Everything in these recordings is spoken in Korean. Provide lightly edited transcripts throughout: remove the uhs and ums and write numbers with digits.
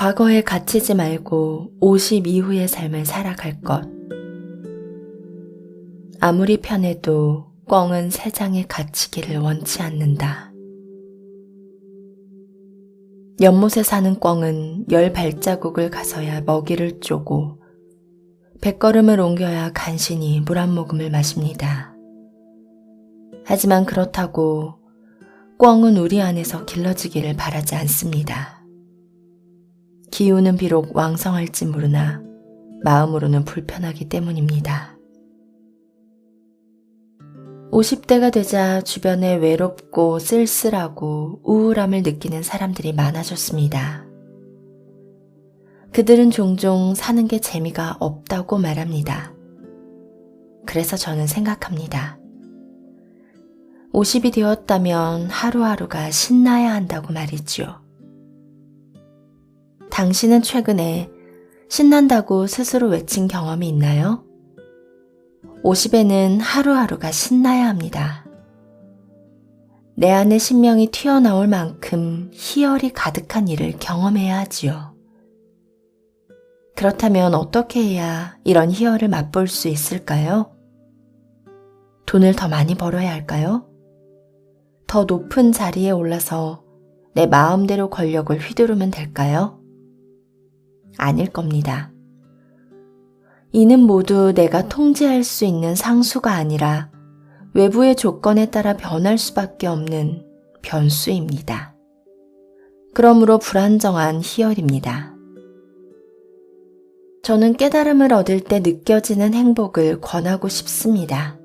과거에 갇히지 말고 50 이후의 삶을 살아갈 것. 아무리 편해도 꿩은 새장에 갇히기를 원치 않는다. 연못에 사는 꿩은 10 발자국을 가서야 먹이를 쪼고 100걸음을 옮겨야 간신히 물 한 모금을 마십니다. 하지만 그렇다고 꿩은 우리 안에서 길러지기를 바라지 않습니다. 기운은 비록 왕성할지 모르나 마음으로는 불편하기 때문입니다. 50대가 되자 주변에 외롭고 쓸쓸하고 우울함을 느끼는 사람들이 많아졌습니다. 그들은 종종 사는 게 재미가 없다고 말합니다. 그래서 저는 생각합니다. 50이 되었다면 하루하루가 신나야 한다고 말이죠. 당신은 최근에 신난다고 스스로 외친 경험이 있나요? 50에는 하루하루가 신나야 합니다. 내 안에 신명이 튀어나올 만큼 희열이 가득한 일을 경험해야 하지요. 그렇다면 어떻게 해야 이런 희열을 맛볼 수 있을까요? 돈을 더 많이 벌어야 할까요? 더 높은 자리에 올라서 내 마음대로 권력을 휘두르면 될까요? 아닐 겁니다. 이는 모두 내가 통제할 수 있는 상수가 아니라 외부의 조건에 따라 변할 수밖에 없는 변수입니다. 그러므로 불안정한 희열입니다. 저는 깨달음을 얻을 때 느껴지는 행복을 권하고 싶습니다.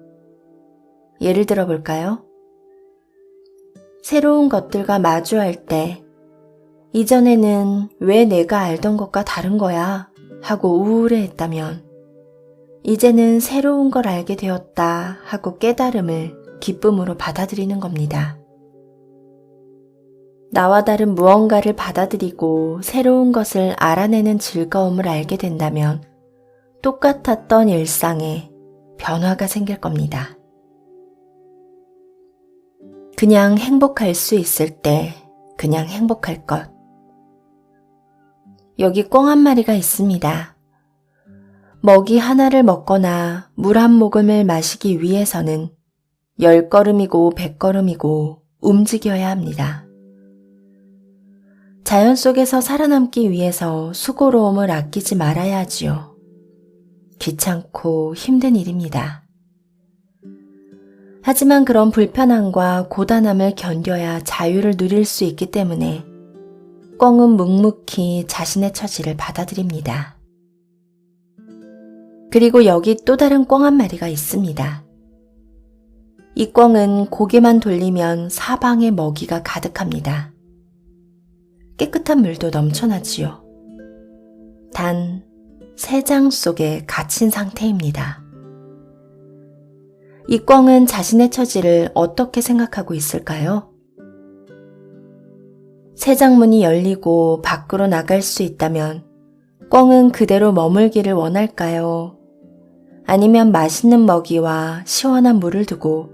예를 들어 볼까요? 새로운 것들과 마주할 때 이전에는 왜 내가 알던 것과 다른 거야 하고 우울해했다면 이제는 새로운 걸 알게 되었다 하고 깨달음을 기쁨으로 받아들이는 겁니다. 나와 다른 무언가를 받아들이고 새로운 것을 알아내는 즐거움을 알게 된다면 똑같았던 일상에 변화가 생길 겁니다. 그냥 행복할 수 있을 때 그냥 행복할 것. 여기 꿩 한 마리가 있습니다. 먹이 하나를 먹거나 물 한 모금을 마시기 위해서는 10걸음이고 100걸음이고 움직여야 합니다. 자연 속에서 살아남기 위해서 수고로움을 아끼지 말아야 하지요. 귀찮고 힘든 일입니다. 하지만 그런 불편함과 고단함을 견뎌야 자유를 누릴 수 있기 때문에 꿩은 묵묵히 자신의 처지를 받아들입니다. 그리고 여기 또 다른 꿩 한 마리가 있습니다. 이 꿩은 고개만 돌리면 사방에 먹이가 가득합니다. 깨끗한 물도 넘쳐나지요. 단 새장 속에 갇힌 상태입니다. 이 꿩은 자신의 처지를 어떻게 생각하고 있을까요? 새장문이 열리고 밖으로 나갈 수 있다면 꿩은 그대로 머물기를 원할까요? 아니면 맛있는 먹이와 시원한 물을 두고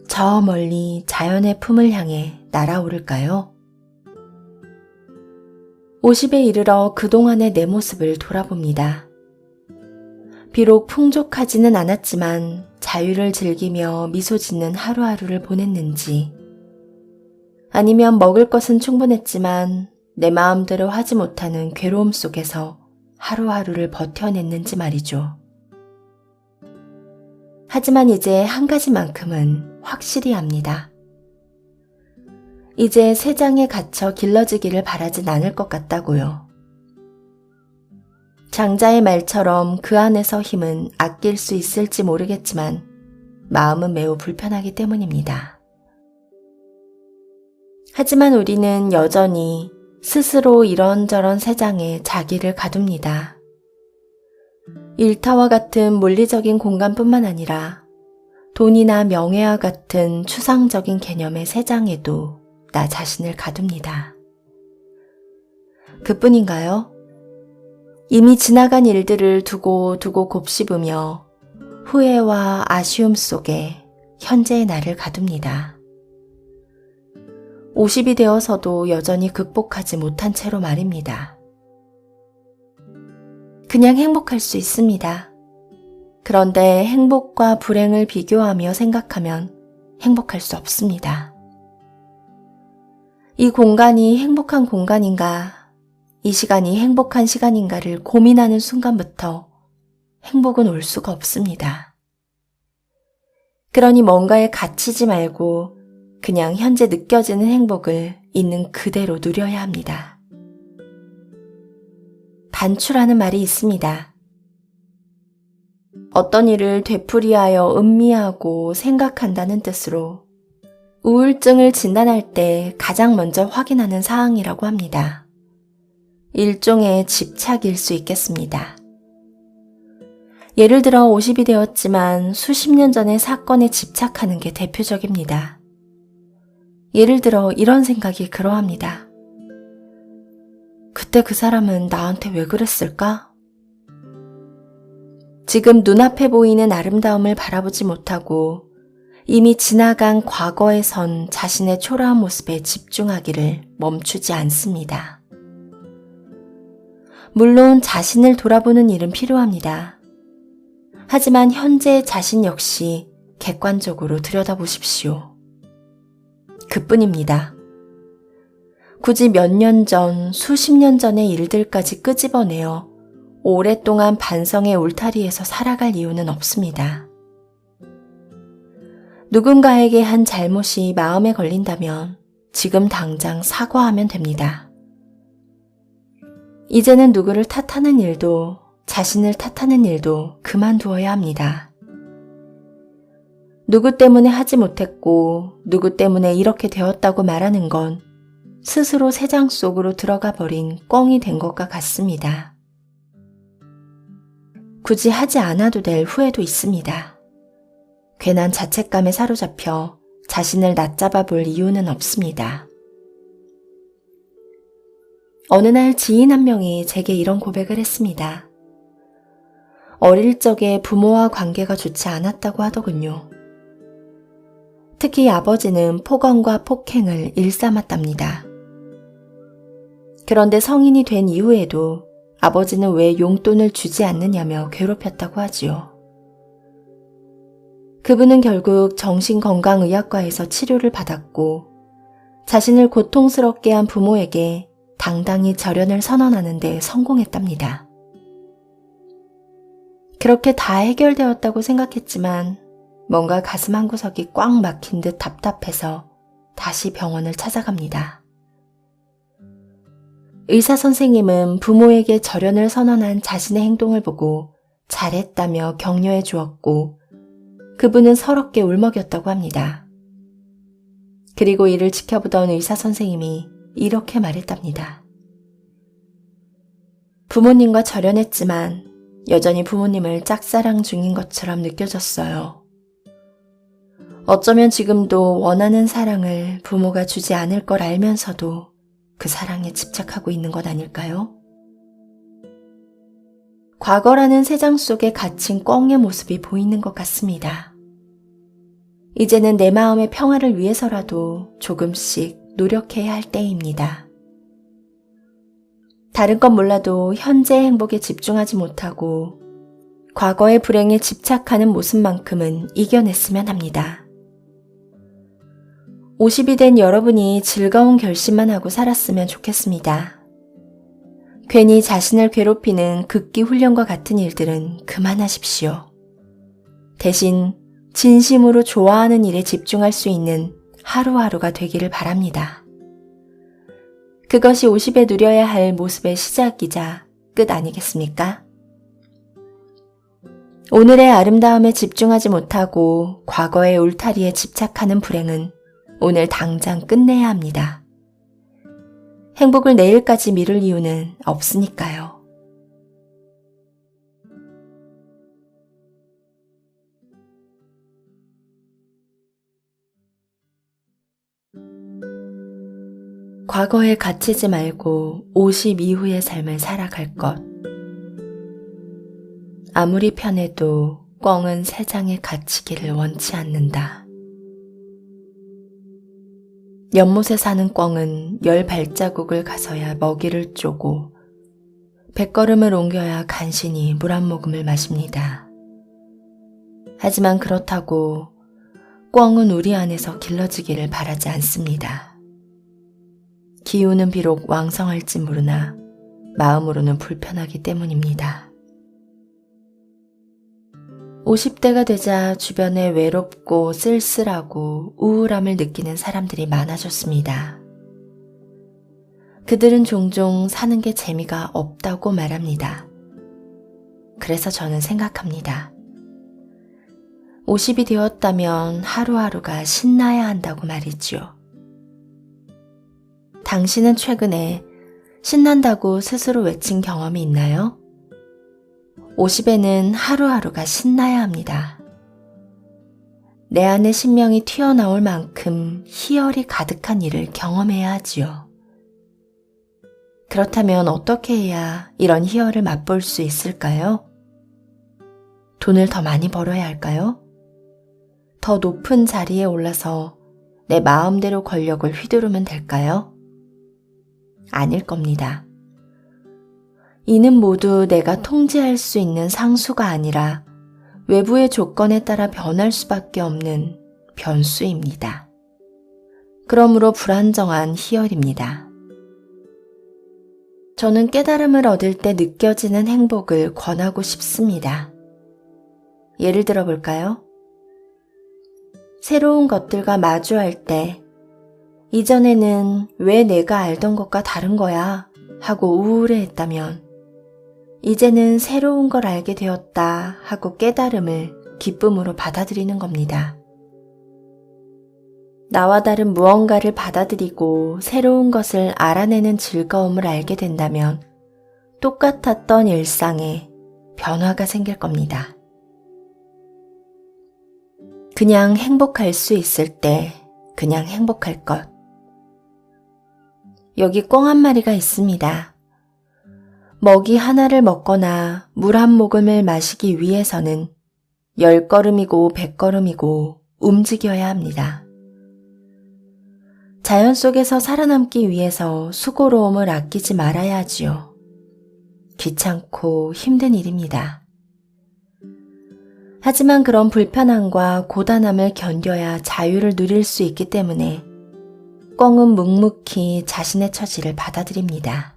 저 멀리 자연의 품을 향해 날아오를까요? 50에 이르러 그동안의 내 모습을 돌아봅니다. 비록 풍족하지는 않았지만 자유를 즐기며 미소 짓는 하루하루를 보냈는지, 아니면 먹을 것은 충분했지만 내 마음대로 하지 못하는 괴로움 속에서 하루하루를 버텨냈는지 말이죠. 하지만 이제 한 가지만큼은 확실히 압니다. 이제 새장에 갇혀 길러지기를 바라진 않을 것 같다고요. 장자의 말처럼 그 안에서 힘은 아낄 수 있을지 모르겠지만 마음은 매우 불편하기 때문입니다. 하지만 우리는 여전히 스스로 이런저런 새장에 자기를 가둡니다. 일터와 같은 물리적인 공간뿐만 아니라 돈이나 명예와 같은 추상적인 개념의 새장에도 나 자신을 가둡니다. 그뿐인가요? 이미 지나간 일들을 두고 곱씹으며 후회와 아쉬움 속에 현재의 나를 가둡니다. 50이 되어서도 여전히 극복하지 못한 채로 말입니다. 그냥 행복할 수 있습니다. 그런데 행복과 불행을 비교하며 생각하면 행복할 수 없습니다. 이 공간이 행복한 공간인가, 이 시간이 행복한 시간인가를 고민하는 순간부터 행복은 올 수가 없습니다. 그러니 뭔가에 갇히지 말고 그냥 현재 느껴지는 행복을 있는 그대로 누려야 합니다. 반추라는 말이 있습니다. 어떤 일을 되풀이하여 음미하고 생각한다는 뜻으로 우울증을 진단할 때 가장 먼저 확인하는 사항이라고 합니다. 일종의 집착일 수 있겠습니다. 예를 들어 50이 되었지만 수십 년 전의 사건에 집착하는 게 대표적입니다. 예를 들어 이런 생각이 그러합니다. 그때 그 사람은 나한테 왜 그랬을까? 지금 눈앞에 보이는 아름다움을 바라보지 못하고 이미 지나간 과거에 선 자신의 초라한 모습에 집중하기를 멈추지 않습니다. 물론 자신을 돌아보는 일은 필요합니다. 하지만 현재의 자신 역시 객관적으로 들여다보십시오. 그뿐입니다. 굳이 몇 년 전, 수십 년 전의 일들까지 끄집어내어 오랫동안 반성의 울타리에서 살아갈 이유는 없습니다. 누군가에게 한 잘못이 마음에 걸린다면 지금 당장 사과하면 됩니다. 이제는 누구를 탓하는 일도 자신을 탓하는 일도 그만두어야 합니다. 누구 때문에 하지 못했고 누구 때문에 이렇게 되었다고 말하는 건 스스로 새장 속으로 들어가 버린 꿩이 된 것과 같습니다. 굳이 하지 않아도 될 후회도 있습니다. 괜한 자책감에 사로잡혀 자신을 낮잡아 볼 이유는 없습니다. 어느 날 지인 한 명이 제게 이런 고백을 했습니다. 어릴 적에 부모와 관계가 좋지 않았다고 하더군요. 특히 아버지는 폭언과 폭행을 일삼았답니다. 그런데 성인이 된 이후에도 아버지는 왜 용돈을 주지 않느냐며 괴롭혔다고 하지요. 그분은 결국 정신건강의학과에서 치료를 받았고 자신을 고통스럽게 한 부모에게 당당히 절연을 선언하는 데 성공했답니다. 그렇게 다 해결되었다고 생각했지만 뭔가 가슴 한구석이 꽉 막힌 듯 답답해서 다시 병원을 찾아갑니다. 의사 선생님은 부모에게 절연을 선언한 자신의 행동을 보고 잘했다며 격려해 주었고 그분은 서럽게 울먹였다고 합니다. 그리고 이를 지켜보던 의사 선생님이 이렇게 말했답니다. 부모님과 절연했지만 여전히 부모님을 짝사랑 중인 것처럼 느껴졌어요. 어쩌면 지금도 원하는 사랑을 부모가 주지 않을 걸 알면서도 그 사랑에 집착하고 있는 것 아닐까요? 과거라는 새장 속에 갇힌 꿩의 모습이 보이는 것 같습니다. 이제는 내 마음의 평화를 위해서라도 조금씩 노력해야 할 때입니다. 다른 건 몰라도 현재의 행복에 집중하지 못하고 과거의 불행에 집착하는 모습만큼은 이겨냈으면 합니다. 50이 된 여러분이 즐거운 결심만 하고 살았으면 좋겠습니다. 괜히 자신을 괴롭히는 극기 훈련과 같은 일들은 그만하십시오. 대신 진심으로 좋아하는 일에 집중할 수 있는 하루하루가 되기를 바랍니다. 그것이 50에 누려야 할 모습의 시작이자 끝 아니겠습니까? 오늘의 아름다움에 집중하지 못하고 과거의 울타리에 집착하는 불행은 오늘 당장 끝내야 합니다. 행복을 내일까지 미룰 이유는 없으니까요. 과거에 갇히지 말고 50 이후의 삶을 살아갈 것. 아무리 편해도 꿩은 새장에 갇히기를 원치 않는다. 연못에 사는 꿩은 10발자국을 가서야 먹이를 쪼고 100걸음을 옮겨야 간신히 물 한 모금을 마십니다. 하지만 그렇다고 꿩은 우리 안에서 길러지기를 바라지 않습니다. 기운은 비록 왕성할지 모르나 마음으로는 불편하기 때문입니다. 50대가 되자 주변에 외롭고 쓸쓸하고 우울함을 느끼는 사람들이 많아졌습니다. 그들은 종종 사는 게 재미가 없다고 말합니다. 그래서 저는 생각합니다. 50이 되었다면 하루하루가 신나야 한다고 말이죠. 당신은 최근에 신난다고 스스로 외친 경험이 있나요? 50에는 하루하루가 신나야 합니다. 내 안에 신명이 튀어나올 만큼 희열이 가득한 일을 경험해야 하지요. 그렇다면 어떻게 해야 이런 희열을 맛볼 수 있을까요? 돈을 더 많이 벌어야 할까요? 더 높은 자리에 올라서 내 마음대로 권력을 휘두르면 될까요? 아닐 겁니다. 이는 모두 내가 통제할 수 있는 상수가 아니라 외부의 조건에 따라 변할 수밖에 없는 변수입니다. 그러므로 불안정한 희열입니다. 저는 깨달음을 얻을 때 느껴지는 행복을 권하고 싶습니다. 예를 들어 볼까요? 새로운 것들과 마주할 때 이전에는 왜 내가 알던 것과 다른 거야 하고 우울해했다면 이제는 새로운 걸 알게 되었다 하고 깨달음을 기쁨으로 받아들이는 겁니다. 나와 다른 무언가를 받아들이고 새로운 것을 알아내는 즐거움을 알게 된다면 똑같았던 일상에 변화가 생길 겁니다. 그냥 행복할 수 있을 때 그냥 행복할 것. 여기 꿩 한 마리가 있습니다. 먹이 하나를 먹거나 물 한 모금을 마시기 위해서는 10걸음이고 100걸음이고 움직여야 합니다. 자연 속에서 살아남기 위해서 수고로움을 아끼지 말아야 하지요. 귀찮고 힘든 일입니다. 하지만 그런 불편함과 고단함을 견뎌야 자유를 누릴 수 있기 때문에 꿩은 묵묵히 자신의 처지를 받아들입니다.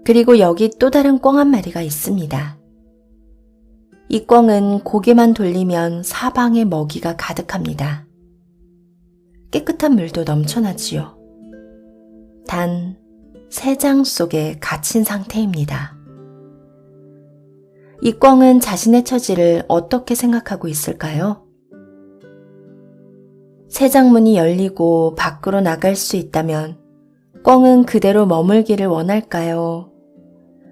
그리고 여기 또 다른 꿩 한 마리가 있습니다. 이 꿩은 고개만 돌리면 사방에 먹이가 가득합니다. 깨끗한 물도 넘쳐나지요. 단, 새장 속에 갇힌 상태입니다. 이 꿩은 자신의 처지를 어떻게 생각하고 있을까요? 새장문이 열리고 밖으로 나갈 수 있다면 꿩은 그대로 머물기를 원할까요?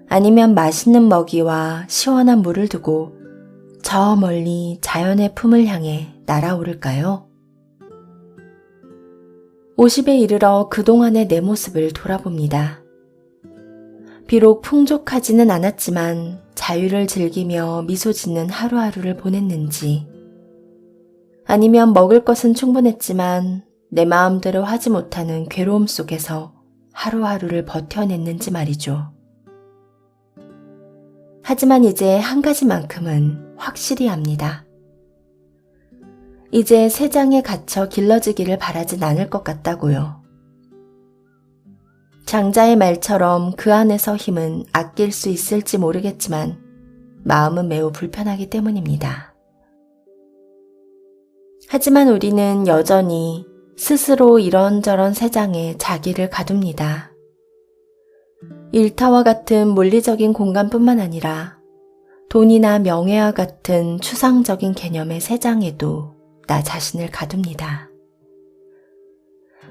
아니면 맛있는 먹이와 시원한 물을 두고 저 멀리 자연의 품을 향해 날아오를까요? 50에 이르러 그동안의 내 모습을 돌아봅니다. 비록 풍족하지는 않았지만 자유를 즐기며 미소 짓는 하루하루를 보냈는지, 아니면 먹을 것은 충분했지만 내 마음대로 하지 못하는 괴로움 속에서 하루하루를 버텨냈는지 말이죠. 하지만 이제 한 가지만큼은 확실히 압니다. 이제 새장에 갇혀 길러지기를 바라진 않을 것 같다고요. 장자의 말처럼 그 안에서 힘은 아낄 수 있을지 모르겠지만 마음은 매우 불편하기 때문입니다. 하지만 우리는 여전히 스스로 이런저런 새장에 자기를 가둡니다. 일타와 같은 물리적인 공간뿐만 아니라 돈이나 명예와 같은 추상적인 개념의 새장에도 나 자신을 가둡니다.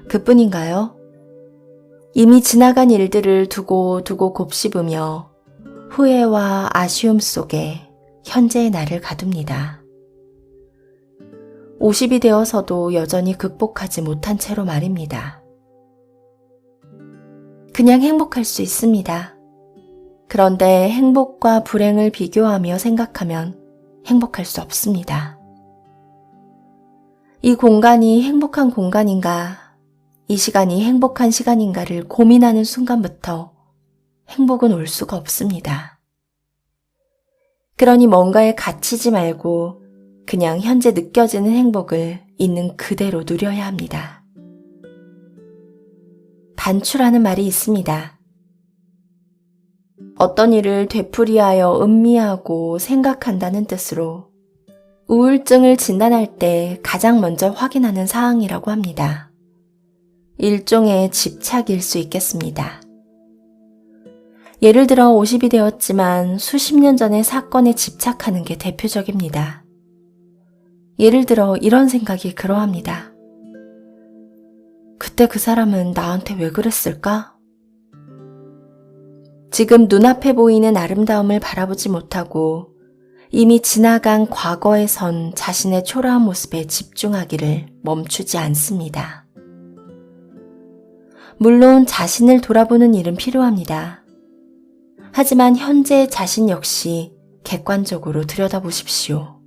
그뿐인가요? 이미 지나간 일들을 두고 곱씹으며 후회와 아쉬움 속에 현재의 나를 가둡니다. 50이 되어서도 여전히 극복하지 못한 채로 말입니다. 그냥 행복할 수 있습니다. 그런데 행복과 불행을 비교하며 생각하면 행복할 수 없습니다. 이 공간이 행복한 공간인가, 이 시간이 행복한 시간인가를 고민하는 순간부터 행복은 올 수가 없습니다. 그러니 뭔가에 갇히지 말고 그냥 현재 느껴지는 행복을 있는 그대로 누려야 합니다. 반추라는 말이 있습니다. 어떤 일을 되풀이하여 음미하고 생각한다는 뜻으로 우울증을 진단할 때 가장 먼저 확인하는 사항이라고 합니다. 일종의 집착일 수 있겠습니다. 예를 들어 50이 되었지만 수십 년 전의 사건에 집착하는 게 대표적입니다. 예를 들어 이런 생각이 그러합니다. 그때 그 사람은 나한테 왜 그랬을까? 지금 눈앞에 보이는 아름다움을 바라보지 못하고 이미 지나간 과거에선 자신의 초라한 모습에 집중하기를 멈추지 않습니다. 물론 자신을 돌아보는 일은 필요합니다. 하지만 현재의 자신 역시 객관적으로 들여다보십시오.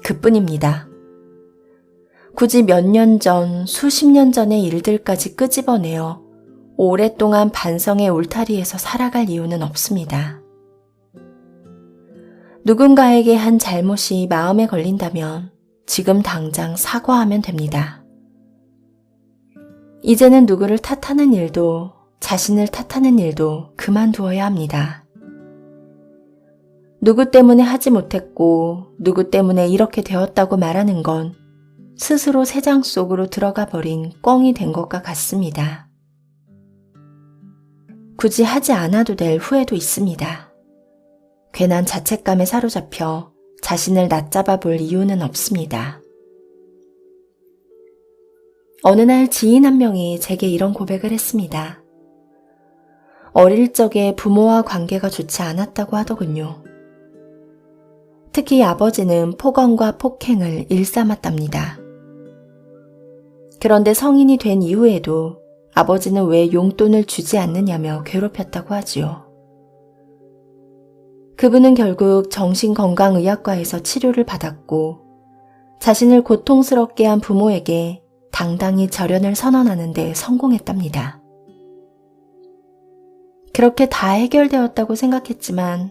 그뿐입니다. 굳이 몇 년 전, 수십 년 전의 일들까지 끄집어내어 오랫동안 반성의 울타리에서 살아갈 이유는 없습니다. 누군가에게 한 잘못이 마음에 걸린다면 지금 당장 사과하면 됩니다. 이제는 누구를 탓하는 일도 자신을 탓하는 일도 그만두어야 합니다. 누구 때문에 하지 못했고 누구 때문에 이렇게 되었다고 말하는 건 스스로 새장 속으로 들어가 버린 꿩이 된 것과 같습니다. 굳이 하지 않아도 될 후회도 있습니다. 괜한 자책감에 사로잡혀 자신을 낮잡아 볼 이유는 없습니다. 어느 날 지인 한 명이 제게 이런 고백을 했습니다. 어릴 적에 부모와 관계가 좋지 않았다고 하더군요. 특히 아버지는 폭언과 폭행을 일삼았답니다. 그런데 성인이 된 이후에도 아버지는 왜 용돈을 주지 않느냐며 괴롭혔다고 하지요. 그분은 결국 정신건강의학과에서 치료를 받았고 자신을 고통스럽게 한 부모에게 당당히 절연을 선언하는 데 성공했답니다. 그렇게 다 해결되었다고 생각했지만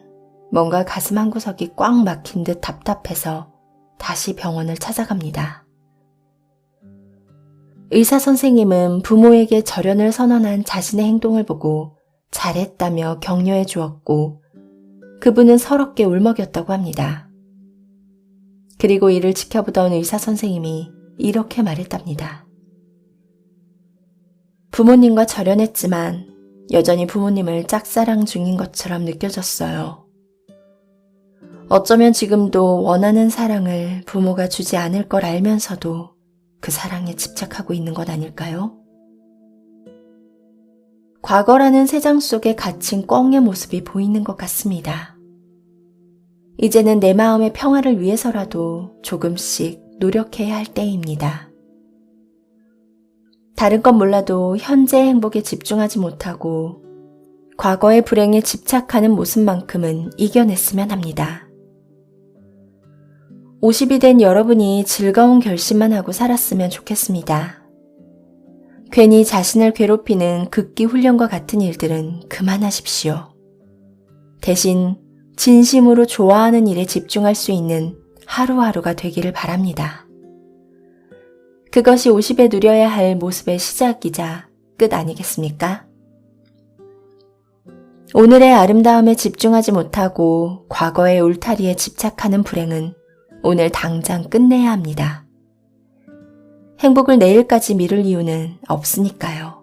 뭔가 가슴 한구석이 꽉 막힌 듯 답답해서 다시 병원을 찾아갑니다. 의사 선생님은 부모에게 절연을 선언한 자신의 행동을 보고 잘했다며 격려해 주었고 그분은 서럽게 울먹였다고 합니다. 그리고 이를 지켜보던 의사 선생님이 이렇게 말했답니다. 부모님과 절연했지만 여전히 부모님을 짝사랑 중인 것처럼 느껴졌어요. 어쩌면 지금도 원하는 사랑을 부모가 주지 않을 걸 알면서도 그 사랑에 집착하고 있는 것 아닐까요? 과거라는 새장 속에 갇힌 꿩의 모습이 보이는 것 같습니다. 이제는 내 마음의 평화를 위해서라도 조금씩 노력해야 할 때입니다. 다른 건 몰라도 현재의 행복에 집중하지 못하고 과거의 불행에 집착하는 모습만큼은 이겨냈으면 합니다. 50이 된 여러분이 즐거운 결심만 하고 살았으면 좋겠습니다. 괜히 자신을 괴롭히는 극기 훈련과 같은 일들은 그만하십시오. 대신 진심으로 좋아하는 일에 집중할 수 있는 하루하루가 되기를 바랍니다. 그것이 50에 누려야 할 모습의 시작이자 끝 아니겠습니까? 오늘의 아름다움에 집중하지 못하고 과거의 울타리에 집착하는 불행은 오늘 당장 끝내야 합니다. 행복을 내일까지 미룰 이유는 없으니까요.